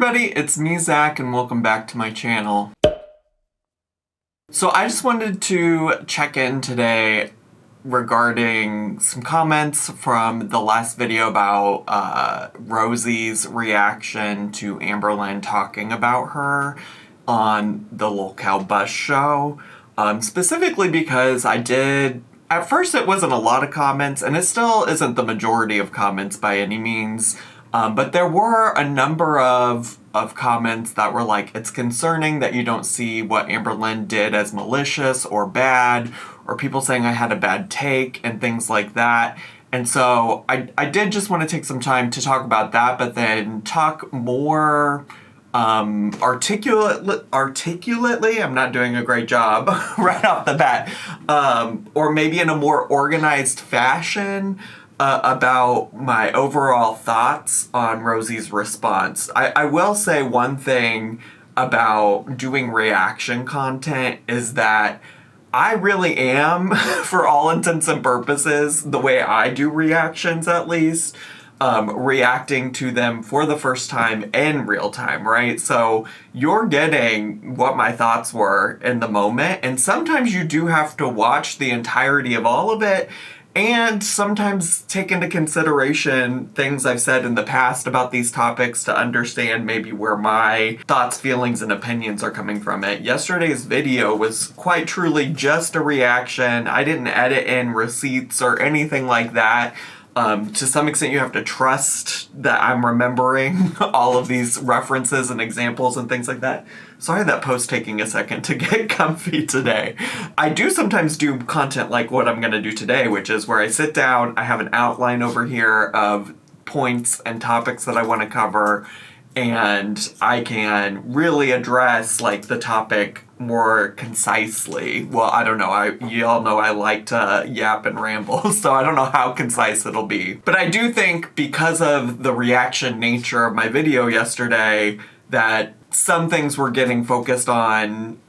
everybody, it's me, Zach, and welcome back to my channel. So I just wanted to check in today regarding some comments from the last video about Rosie's reaction to Amberlynn talking about her on the Lolcow Bus show. Specifically because at first it wasn't a lot of comments, and it still isn't the majority of comments by any means. But there were a number of comments that were like, it's concerning that you don't see what Amberlynn did as malicious or bad, or people saying I had a bad take and things like that. And so I did just want to take some time to talk about that, but then talk more articulately, I'm not doing a great job right off the bat, or maybe in a more organized fashion, about my overall thoughts on Rosie's response. I will say one thing about doing reaction content is that I really am, for all intents and purposes, the way I do reactions at least, reacting to them for the first time in real time, right? So you're getting what my thoughts were in the moment, and sometimes you do have to watch the entirety of all of it and sometimes take into consideration things I've said in the past about these topics to understand maybe where my thoughts, feelings, and opinions are coming from it. Yesterday's video was quite truly just a reaction. I didn't edit in receipts or anything like that. To some extent, you have to trust that I'm remembering all of these references and examples and things like that. Sorry that post taking a second to get comfy today. I do sometimes do content like what I'm going to do today, which is where I sit down, I have an outline over here of points and topics that I want to cover, and I can really address like the topic more concisely. Well, I don't know. Y'all know I like to yap and ramble, so I don't know how concise it'll be. But I do think because of the reaction nature of my video yesterday that some things were getting focused on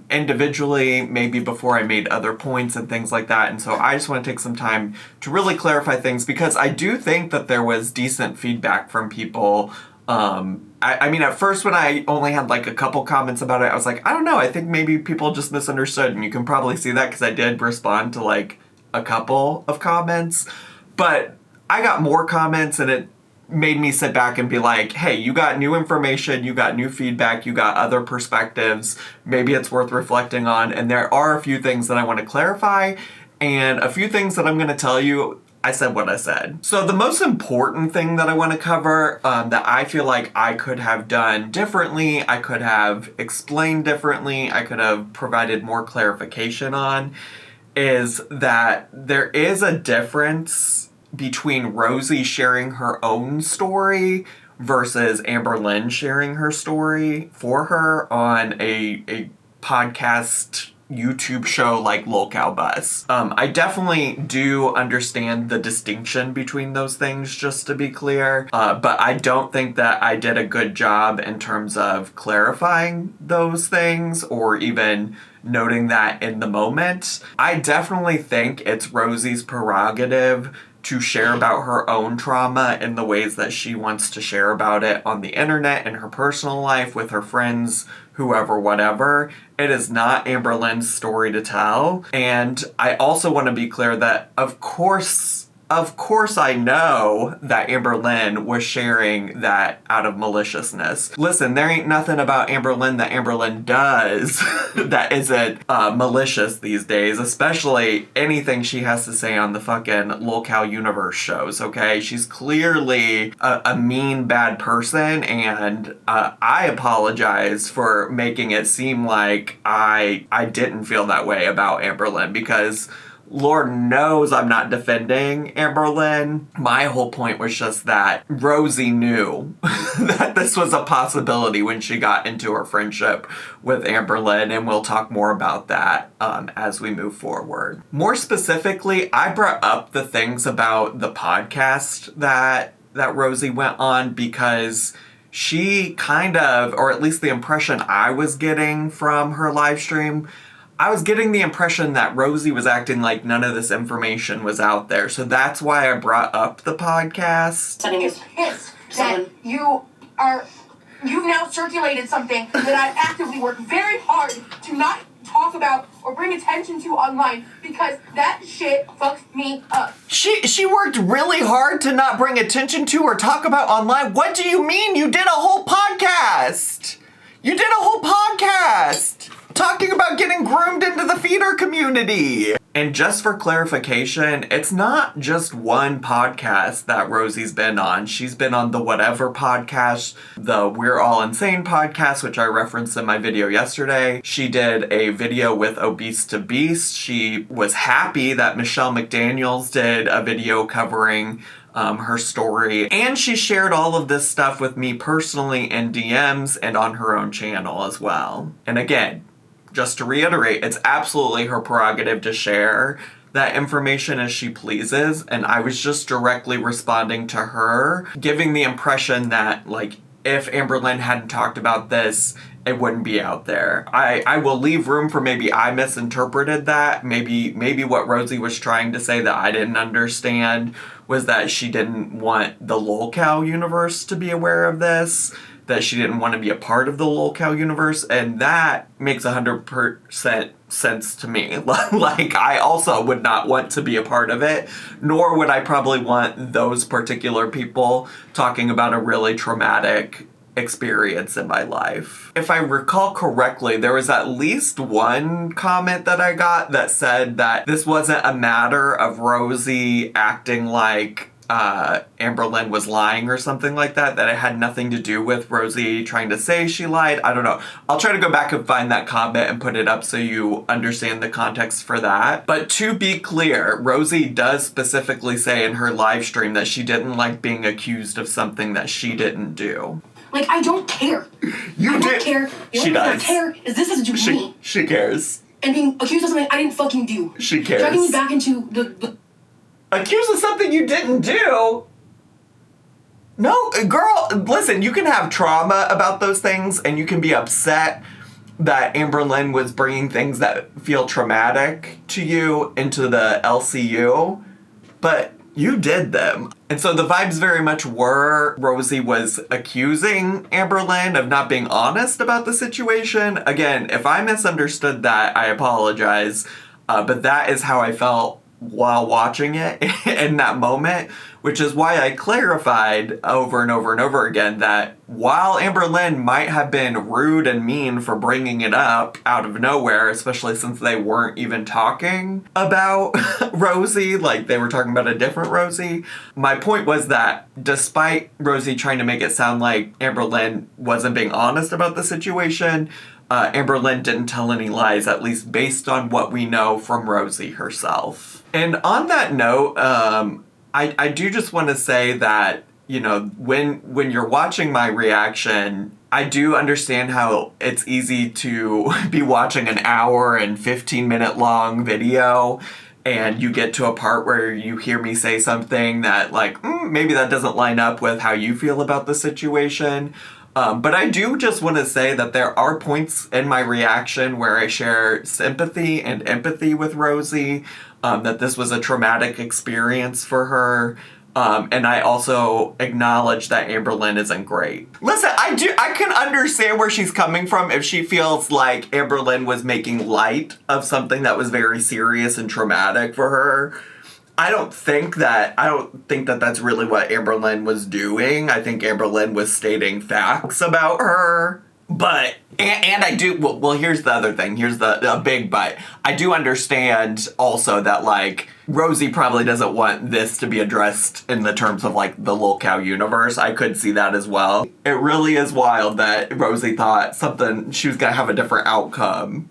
individually, maybe before I made other points and things like that. And so I just want to take some time to really clarify things because I do think that there was decent feedback from people. I mean, at first when I only had like a couple comments about it, I was like, I don't know, I think maybe people just misunderstood, and you can probably see that because I did respond to like a couple of comments, but I got more comments and it made me sit back and be like, hey, you got new information, you got new feedback, you got other perspectives, maybe it's worth reflecting on, and there are a few things that I want to clarify, and a few things that I'm going to tell you. I said what I said. So the most important thing that I want to cover that I feel like I could have done differently, I could have explained differently, I could have provided more clarification on, is that there is a difference between Rosie sharing her own story versus Amberlynn sharing her story for her on a podcast YouTube show like Lolcow Bus. I definitely do understand the distinction between those things, just to be clear, but I don't think that I did a good job in terms of clarifying those things or even noting that in the moment. I definitely think it's Rosie's prerogative to share about her own trauma in the ways that she wants to share about it on the internet, in her personal life, with her friends, whoever, whatever. It is not Amberlynn's story to tell. And I also want to be clear that, of course I know that Amberlynn was sharing that out of maliciousness. Listen, there ain't nothing about Amberlynn that Amberlynn does that isn't malicious these days, especially anything she has to say on the fucking Lolcow Universe shows, okay? She's clearly a mean, bad person, and I apologize for making it seem like I didn't feel that way about Amberlynn, because Lord knows I'm not defending Amberlynn. My whole point was just that Rosie knew that this was a possibility when she got into her friendship with Amberlynn, and we'll talk more about that as we move forward. More specifically, I brought up the things about the podcast that Rosie went on because she kind of, or at least the impression I was getting from her live stream, I was getting the impression that Rosie was acting like none of this information was out there. So that's why I brought up the podcast. It's that you are you've now circulated something that I actively work very hard to not talk about or bring attention to online because that shit fucks me up. She worked really hard to not bring attention to or talk about online. What do you mean? You did a whole podcast. You did a whole podcast talking about getting groomed into the feeder community. And just for clarification, it's not just one podcast that Rosie's been on. She's been on the Whatever podcast, the We're All Insane podcast, which I referenced in my video yesterday. She did a video with Obese to Beast. She was happy that Michelle McDaniels did a video covering her story. And she shared all of this stuff with me personally in DMs and on her own channel as well. And again, just to reiterate, it's absolutely her prerogative to share that information as she pleases, and I was just directly responding to her, giving the impression that, like, if Amberlynn hadn't talked about this, it wouldn't be out there. I will leave room for maybe I misinterpreted that. Maybe what Rosie was trying to say that I didn't understand was that she didn't want the LOLcow universe to be aware of this, that she didn't want to be a part of the LOLcow universe, and that makes 100% sense to me. Like, I also would not want to be a part of it, nor would I probably want those particular people talking about a really traumatic experience in my life. If I recall correctly, there was at least one comment that I got that said that this wasn't a matter of Rosie acting like Amberlynn was lying or something like that it had nothing to do with Rosie trying to say she lied. I don't know. I'll try to go back and find that comment and put it up so you understand the context for that. But to be clear, Rosie does specifically say in her live stream that she didn't like being accused of something that she didn't do. Like, I don't care. I don't care. The only thing I care is this has to do with me. She cares. And being accused of something I didn't fucking do. She cares. Dragging me back into the accused of something you didn't do? No, girl, listen, you can have trauma about those things and you can be upset that Amberlynn was bringing things that feel traumatic to you into the LCU, but you did them. And so the vibes very much were Rosie was accusing Amberlynn of not being honest about the situation. Again, if I misunderstood that, I apologize, but that is how I felt while watching it in that moment, which is why I clarified over and over and over again that while Amberlynn might have been rude and mean for bringing it up out of nowhere, especially since they weren't even talking about Rosie, like they were talking about a different Rosie, my point was that despite Rosie trying to make it sound like Amberlynn wasn't being honest about the situation, Amberlynn didn't tell any lies, at least based on what we know from Rosie herself. And on that note, I do just want to say that, you know, when you're watching my reaction, I do understand how it's easy to be watching an hour and 15-minute long video and you get to a part where you hear me say something that, like, maybe that doesn't line up with how you feel about the situation. But I do just want to say that there are points in my reaction where I share sympathy and empathy with Rosie, that this was a traumatic experience for her, and I also acknowledge that Amberlynn isn't great. Listen, I can understand where she's coming from if she feels like Amberlynn was making light of something that was very serious and traumatic for her. I don't think that that's really what Amberlynn was doing. I think Amberlynn was stating facts about her. But, and I do, well, here's the other thing. Here's the big but. I do understand also that, like, Rosie probably doesn't want this to be addressed in the terms of, like, the LOLcow universe. I could see that as well. It really is wild that Rosie thought she was gonna have a different outcome.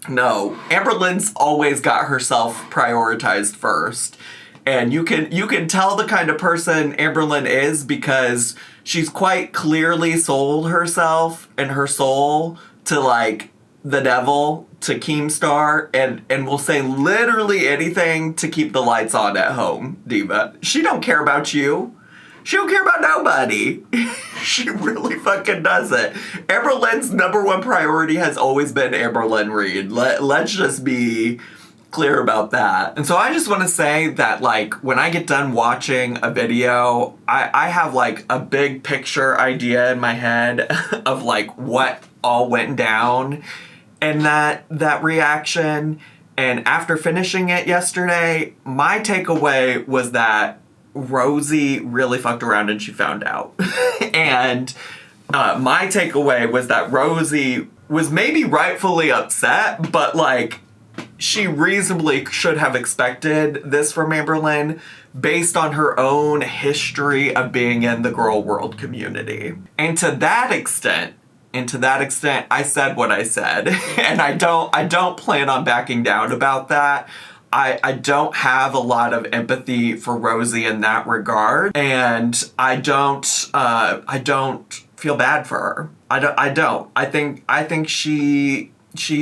No, Amberlynn's always got herself prioritized first. And you can tell the kind of person Amberlynn is because she's quite clearly sold herself and her soul to, like, the devil, to Keemstar, and will say literally anything to keep the lights on at home, Diva. She don't care about you. She don't care about nobody. She really fucking doesn't. Amberlynn's number one priority has always been Amberlynn Reid. Let's just be clear about that. And so I just want to say that, like, when I get done watching a video, I have, like, a big picture idea in my head of, like, what all went down in that reaction. And after finishing it yesterday, my takeaway was that Rosie really fucked around and she found out. And my takeaway was that Rosie was maybe rightfully upset, but, like, she reasonably should have expected this from Amberlynn based on her own history of being in the girl world community. And to that extent, I said what I said. And I don't plan on backing down about that. I don't have a lot of empathy for Rosie in that regard. And I don't feel bad for her. I don't. I think she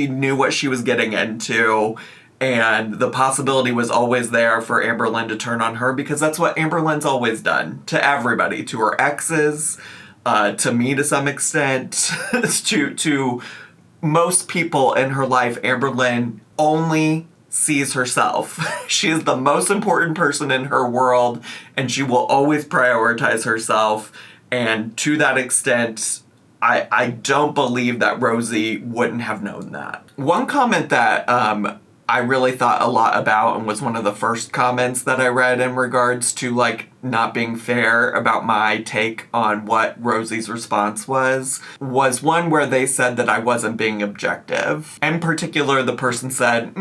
knew what she was getting into, and the possibility was always there for Amberlynn to turn on her, because that's what Amberlynn's always done to everybody, to her exes, to me to some extent, to most people in her life. Amberlynn only sees herself. She is the most important person in her world, and she will always prioritize herself. And to that extent, I don't believe that Rosie wouldn't have known that. One comment that I really thought a lot about, and was one of the first comments that I read in regards to, like, not being fair about my take on what Rosie's response was one where they said that I wasn't being objective. In particular, the person said,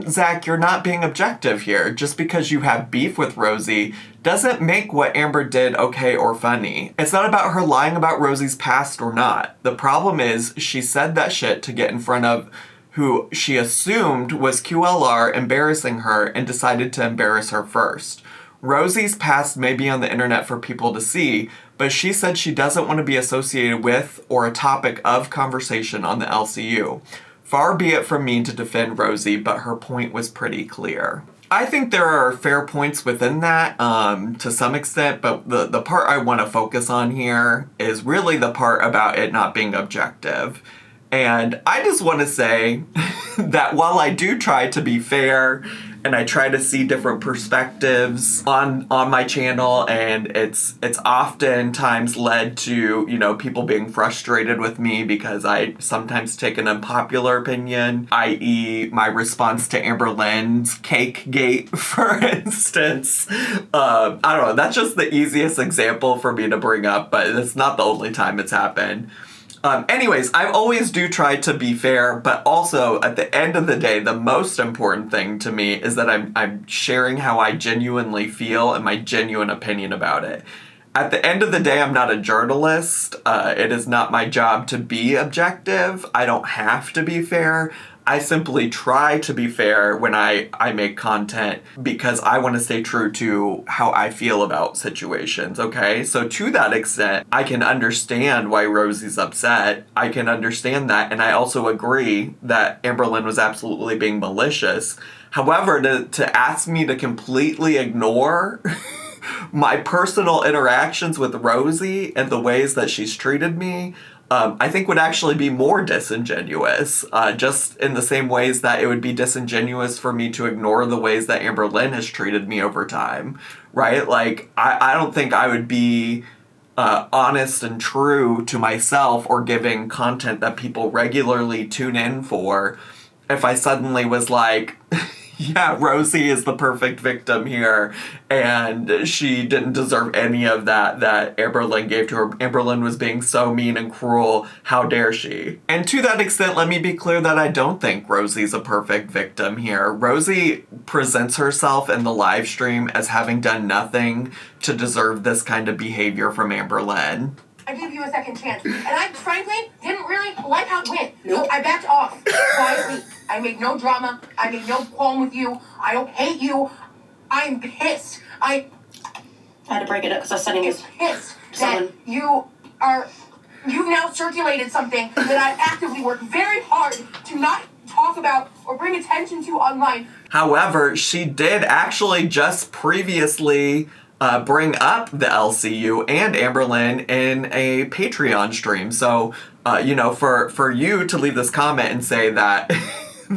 Zach, you're not being objective here. Just because you have beef with Rosie doesn't make what Amber did okay or funny. It's not about her lying about Rosie's past or not. The problem is she said that shit to get in front of who she assumed was QLR embarrassing her, and decided to embarrass her first. Rosie's past may be on the internet for people to see, but she said she doesn't want to be associated with or a topic of conversation on the LCU. Far be it from me to defend Rosie, but her point was pretty clear. I think there are fair points within that, to some extent, but the part I want to focus on here is really the part about it not being objective. And I just want to say that while I do try to be fair, and I try to see different perspectives on my channel, and it's oftentimes led to, you know, people being frustrated with me because I sometimes take an unpopular opinion, i.e. my response to Amberlynn's cake gate, for instance. I don't know, that's just the easiest example for me to bring up, but it's not the only time it's happened. Anyways, I always do try to be fair, but also at the end of the day, the most important thing to me is that I'm sharing how I genuinely feel and my genuine opinion about it. At the end of the day, I'm not a journalist. It is not my job to be objective. I don't have to be fair. I simply try to be fair when I make content because I want to stay true to how I feel about situations, okay? So to that extent, I can understand why Rosie's upset. I can understand that, and I also agree that Amberlynn was absolutely being malicious. However, to ask me to completely ignore my personal interactions with Rosie and the ways that she's treated me, I think would actually be more disingenuous, just in the same ways that it would be disingenuous for me to ignore the ways that Amberlynn has treated me over time, right? Like, I don't think I would be honest and true to myself or giving content that people regularly tune in for if I suddenly was like, yeah, Rosie is the perfect victim here, and she didn't deserve any of that Amberlynn gave to her. Amberlynn was being so mean and cruel. How dare she? And to that extent, let me be clear that I don't think Rosie's a perfect victim here. Rosie presents herself in the live stream as having done nothing to deserve this kind of behavior from Amberlynn. I gave you a second chance, and I frankly didn't really like how it went. Nope. So I backed off quietly. I made no drama. I made no qualm with you. I don't hate you. I'm pissed. I had to break it up because I was sending it. Pissed that you've now circulated something that I actively worked very hard to not talk about or bring attention to online. However, she did actually just previously bring up the LCU and Amberlynn in a Patreon stream. So, for you to leave this comment and say that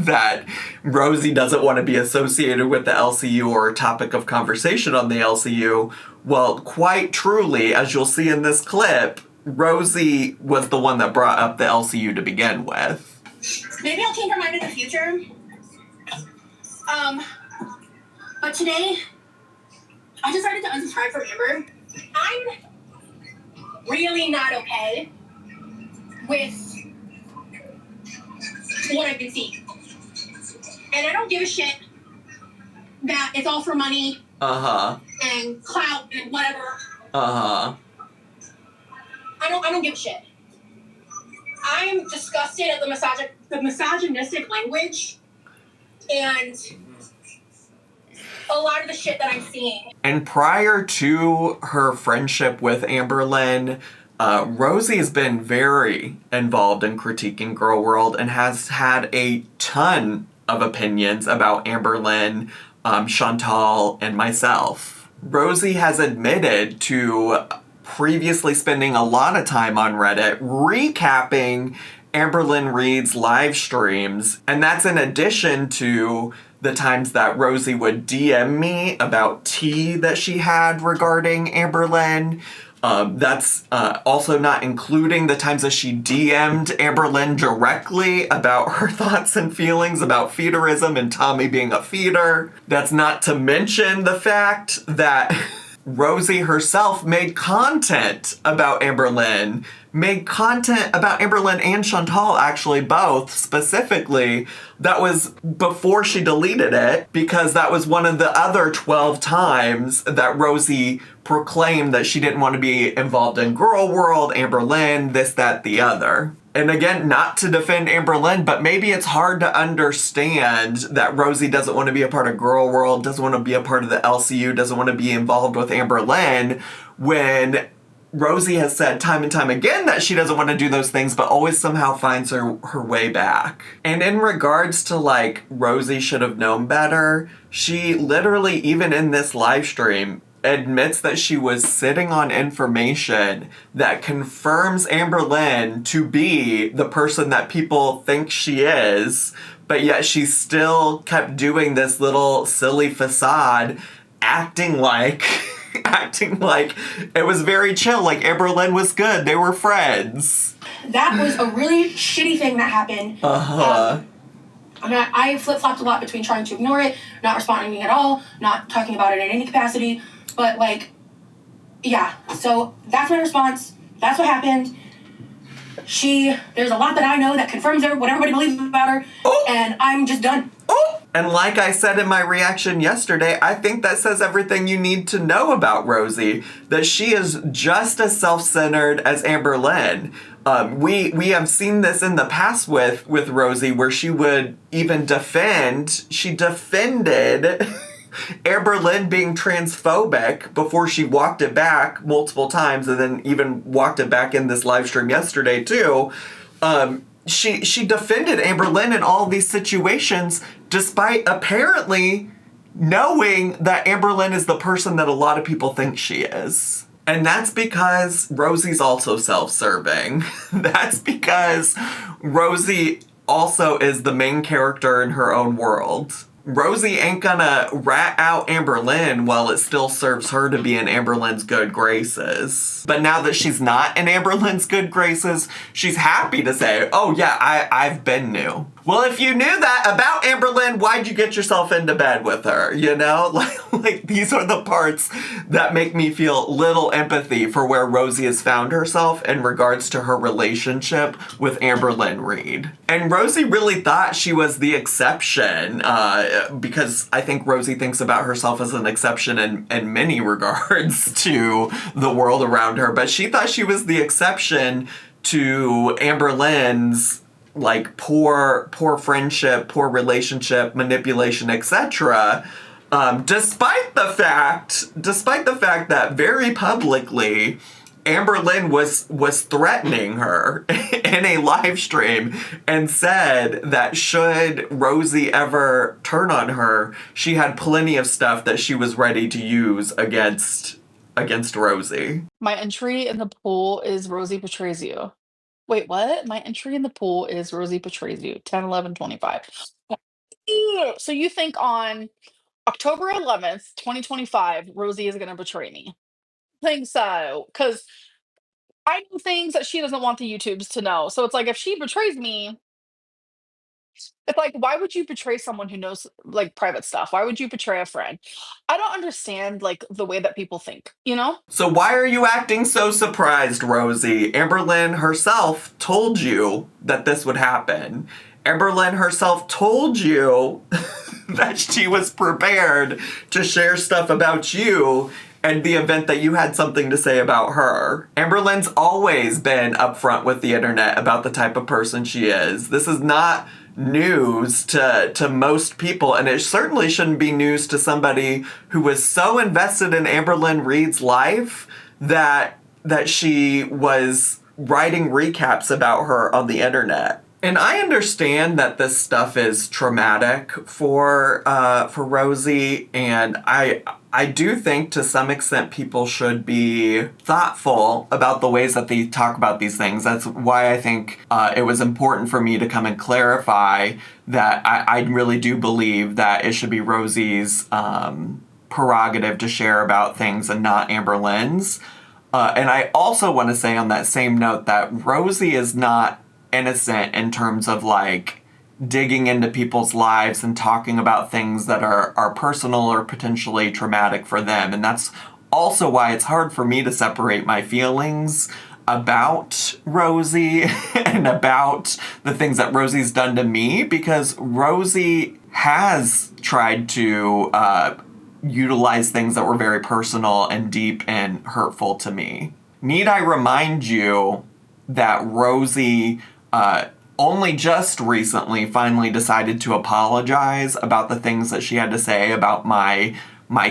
that Rosie doesn't want to be associated with the LCU or a topic of conversation on the LCU. Well, quite truly, as you'll see in this clip, Rosie was the one that brought up the LCU to begin with. Maybe I'll change her mind in the future. But today, I decided to unsubscribe from Amber. I'm really not okay with what I've been seeing. And I don't give a shit that it's all for money. And clout and whatever. I don't give a shit. I'm disgusted at the misogynistic language and a lot of the shit that I'm seeing. And prior to her friendship with Amberlynn, Rosie has been very involved in critiquing Girl World and has had a ton of opinions about Amberlynn, Chantal, and myself. Rosie has admitted to previously spending a lot of time on Reddit recapping Amberlynn Reid's live streams, and that's in addition to the times that Rosie would DM me about tea that she had regarding Amberlynn. That's also not including the times that she DM'd Amberlynn directly about her thoughts and feelings about feederism and Tommy being a feeder. That's not to mention the fact that Rosie herself made content about Amberlynn. Made content about Amberlynn and Chantal, actually, both, specifically. That was before she deleted it, because that was one of the other 12 times that Rosie proclaimed that she didn't want to be involved in Girl World, Amberlynn, this, that, the other. And again, not to defend Amberlynn, but maybe it's hard to understand that Rosie doesn't want to be a part of Girl World, doesn't want to be a part of the LCU, doesn't want to be involved with Amberlynn, when Rosie has said time and time again that she doesn't want to do those things, but always somehow finds her way back. And in regards to, like, Rosie should have known better, she literally, even in this live stream, admits that she was sitting on information that confirms Amberlynn to be the person that people think she is, but yet she still kept doing this little silly facade, acting like it was very chill, like Amberlynn was good, they were friends. That was a really shitty thing that happened. I flip-flopped a lot between trying to ignore it, not responding at all, not talking about it in any capacity. But, like, yeah. So that's my response. That's what happened. There's a lot that I know that confirms what everybody believes about her. And I'm just done. And like I said in my reaction yesterday, I think that says everything you need to know about Rosie. That she is just as self-centered as Amberlynn. We have seen this in the past with Rosie, where she would even she defended Amberlynn being transphobic before she walked it back multiple times, and then even walked it back in this live stream yesterday too. She defended Amberlynn in all these situations, despite apparently knowing that Amberlynn is the person that a lot of people think she is. And that's because Rosie's also self-serving. That's because Rosie also is the main character in her own world. Rosie ain't gonna rat out Amberlynn while it still serves her to be in Amberlynn's good graces. But now that she's not in Amberlynn's good graces, she's happy to say, oh yeah, I've been new. Well, if you knew that about Amberlynn, why'd you get yourself into bed with her, you know? Like these are the parts that make me feel little empathy for where Rosie has found herself in regards to her relationship with Amberlynn Reid. And Rosie really thought she was the exception, because I think Rosie thinks about herself as an exception in many regards to the world around her, but she thought she was the exception to Amberlynn's like poor friendship, poor relationship, manipulation, etc. Despite the fact that very publicly Amberlynn was threatening her in a live stream and said that should Rosie ever turn on her, she had plenty of stuff that she was ready to use against Rosie. My entry in the pool is Rosie betrays you. Wait, what? My entry in the pool is Rosie betrays you. 10, 11, 25. So you think on October 11th, 2025, Rosie is going to betray me? I think so, because I know things that she doesn't want the YouTubes to know. So it's like if she betrays me, it's like, why would you betray someone who knows like private stuff? Why would you betray a friend? I don't understand like the way that people think, you know? So why are you acting so surprised, Rosie? Amberlynn herself told you that this would happen. Amberlynn herself told you that she was prepared to share stuff about you and the event that you had something to say about her. Amberlynn's always been upfront with the internet about the type of person she is. This is not news to most people, and it certainly shouldn't be news to somebody who was so invested in Amberlynn Reid's life that she was writing recaps about her on the internet. And I understand that this stuff is traumatic for Rosie, and I do think to some extent people should be thoughtful about the ways that they talk about these things. That's why I think it was important for me to come and clarify that I really do believe that it should be Rosie's prerogative to share about things and not Amberlynn's. And I also want to say on that same note that Rosie is not innocent in terms of like digging into people's lives and talking about things that are personal or potentially traumatic for them. And that's also why it's hard for me to separate my feelings about Rosie and about the things that Rosie's done to me, because Rosie has tried to utilize things that were very personal and deep and hurtful to me. Need I remind you that Rosie only just recently finally decided to apologize about the things that she had to say about my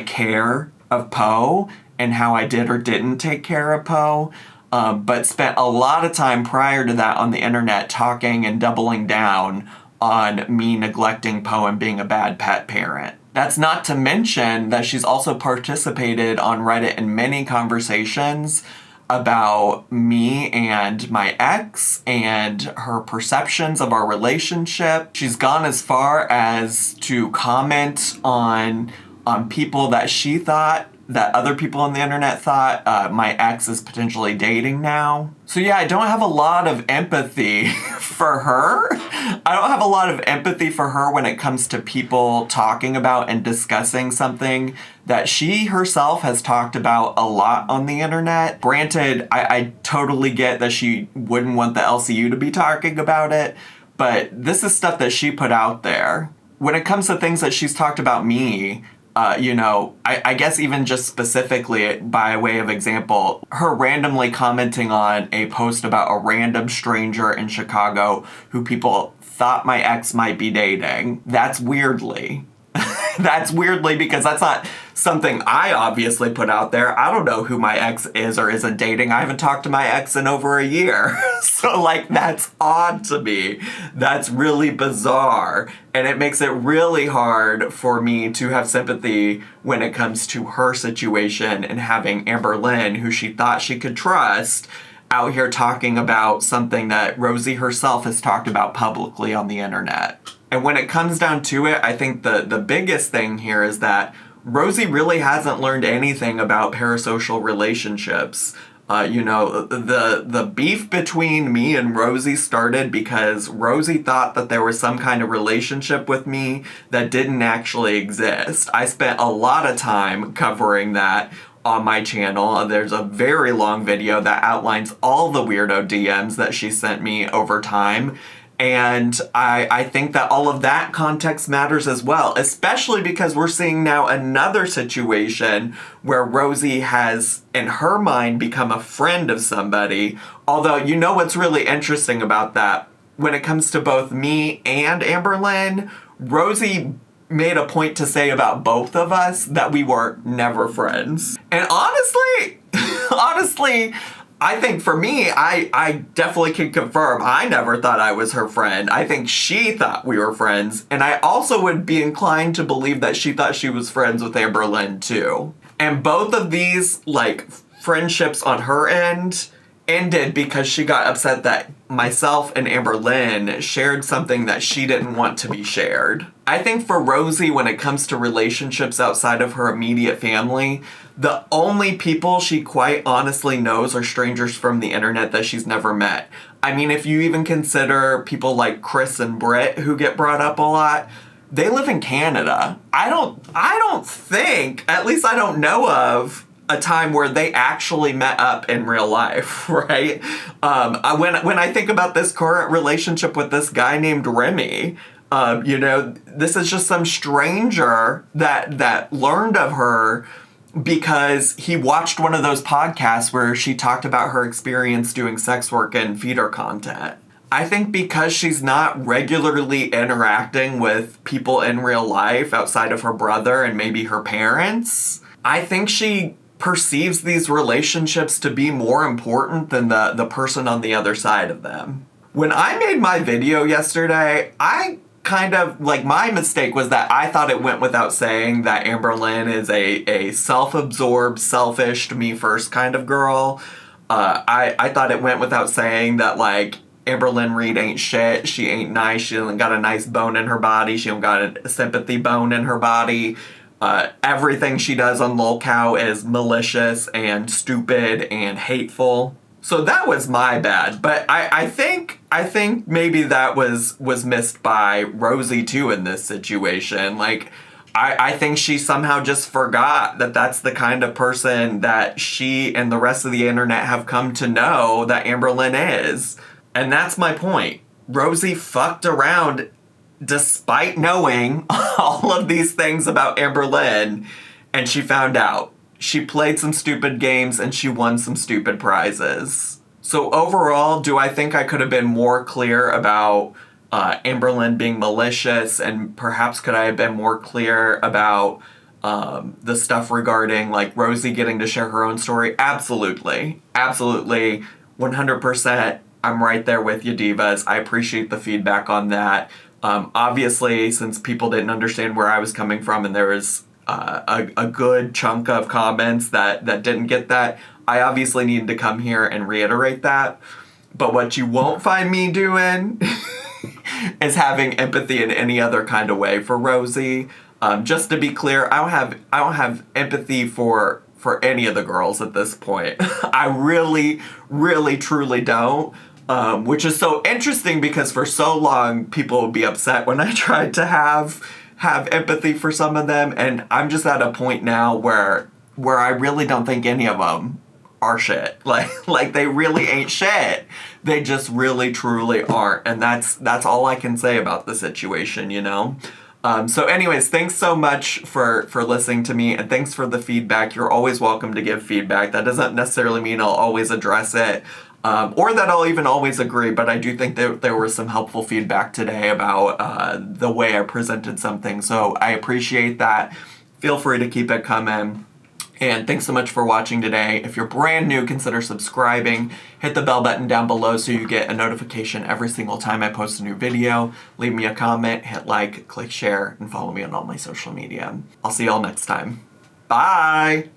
care of Poe and how I did or didn't take care of Poe, but spent a lot of time prior to that on the internet talking and doubling down on me neglecting Poe and being a bad pet parent. That's not to mention that she's also participated on Reddit in many conversations about me and my ex and her perceptions of our relationship. She's gone as far as to comment on people that she thought, that other people on the internet thought my ex is potentially dating now. So yeah, I don't have a lot of empathy for her. I don't have a lot of empathy for her when it comes to people talking about and discussing something that she herself has talked about a lot on the internet. Granted, I totally get that she wouldn't want the LCU to be talking about it, but this is stuff that she put out there. When it comes to things that she's talked about me, I guess even just specifically by way of example, her randomly commenting on a post about a random stranger in Chicago who people thought my ex might be dating. That's weirdly. That's weirdly because that's not something I obviously put out there. I don't know who my ex is or isn't dating. I haven't talked to my ex in over a year. So, like, that's odd to me. That's really bizarre. And it makes it really hard for me to have sympathy when it comes to her situation and having Amberlynn, who she thought she could trust, out here talking about something that Rosie herself has talked about publicly on the internet. And when it comes down to it, I think the biggest thing here is that Rosie really hasn't learned anything about parasocial relationships. The beef between me and Rosie started because Rosie thought that there was some kind of relationship with me that didn't actually exist. I spent a lot of time covering that on my channel. There's a very long video that outlines all the weirdo DMs that she sent me over time. And I think that all of that context matters as well, especially because we're seeing now another situation where Rosie has, in her mind, become a friend of somebody. Although, you know what's really interesting about that? When it comes to both me and Amberlynn, Rosie made a point to say about both of us that we were never friends. And honestly, I think for me, I definitely can confirm I never thought I was her friend. I think she thought we were friends. And I also would be inclined to believe that she thought she was friends with Amberlynn too. And both of these, like, friendships on her end ended because she got upset that myself and Amberlynn shared something that she didn't want to be shared. I think for Rosie, when it comes to relationships outside of her immediate family, the only people she quite honestly knows are strangers from the internet that she's never met. I mean, if you even consider people like Chris and Britt, who get brought up a lot, they live in Canada. I don't think, at least I don't know of, a time where they actually met up in real life, right? When I think about this current relationship with this guy named Remy, this is just some stranger that learned of her because he watched one of those podcasts where she talked about her experience doing sex work and feeder content. I think because she's not regularly interacting with people in real life outside of her brother and maybe her parents, I think she perceives these relationships to be more important than the person on the other side of them. When I made my video yesterday, I kind of, my mistake was that I thought it went without saying that Amberlynn is a self-absorbed, selfish, me first kind of girl. I thought it went without saying that, Amberlynn Reed ain't shit, she ain't nice, she don't got a nice bone in her body, she don't got a sympathy bone in her body. Everything she does on LolCow is malicious and stupid and hateful. So that was my bad. But I think maybe that was missed by Rosie too in this situation. I think she somehow just forgot that that's the kind of person that she and the rest of the internet have come to know that Amberlynn is. And that's my point. Rosie fucked around despite knowing all of these things about Amberlynn, and she found out. She played some stupid games and she won some stupid prizes. So overall, do I think I could have been more clear about Amberlynn being malicious, and perhaps could I have been more clear about the stuff regarding Rosie getting to share her own story? Absolutely. Absolutely. 100%. I'm right there with you, divas. I appreciate the feedback on that. Obviously, since people didn't understand where I was coming from and there was a good chunk of comments that didn't get that, I obviously needed to come here and reiterate that. But what you won't find me doing is having empathy in any other kind of way for Rosie. Just to be clear, I don't have empathy for any of the girls at this point. I really, really, truly don't. Which is so interesting because for so long people would be upset when I tried to have empathy for some of them, and I'm just at a point now where I really don't think any of them are shit. Like they really ain't shit. They just really truly aren't, and that's all I can say about the situation, So anyways, thanks so much for listening to me, and thanks for the feedback. You're always welcome to give feedback. That doesn't necessarily mean I'll always address it. Or that I'll even always agree, but I do think that there was some helpful feedback today about the way I presented something, so I appreciate that. Feel free to keep it coming. And thanks so much for watching today. If you're brand new, consider subscribing. Hit the bell button down below so you get a notification every single time I post a new video. Leave me a comment, hit like, click share, and follow me on all my social media. I'll see y'all next time. Bye!